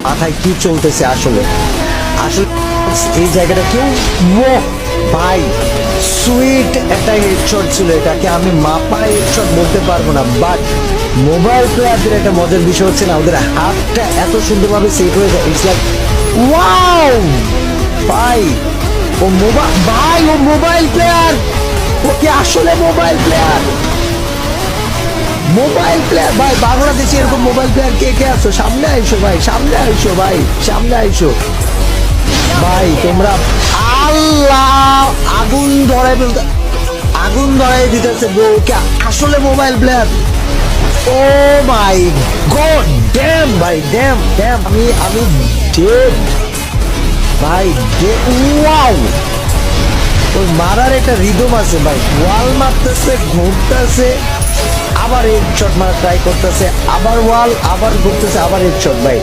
মাথায় কি চলতেছে আসলে আসলে এই জায়গাটা কেউ ভাই সুইট একটা হেডশট ছিল, এটাকে আমি মাপা হেডশট বলতে পারবো না, বাট মোবাইল প্লেয়ারদের একটা মজার বিষয় হচ্ছে না, ওদের হাতটা এত সুন্দরভাবে সেট হয়ে যায়। ইটস লাইক ওয়াও ভাই, ও মোবাইল প্লেয়ার, ও কি আসলে মোবাইল প্লেয়ার? মোবাইল প্লেয়ার ভাই, বাংলাদেশে এরকম মোবাইল প্লেয়ার কে কে আছো? সামনে আইসো ভাই, সামনে আইসো ভাই, সামনে আইসো ভাই তোমরা। আল্লাহ, আগুন ধরাই দিতেছে বউ, কে আসলে মোবাইল প্লেয়ার? ও মাই গড, ড্যাম ভাই, ড্যাম ড্যাম, আমি ডেড ভাই, ওয়াও, ওই মারার একটা রিদম আছে ভাই, ওয়াল মারতেছে, ঘুরতেছে, আবার হেডশট মারা ট্রাই করতেছে, আবার ওয়াল, আবার ঘুরতেছে, আবার হেডশট ভাই।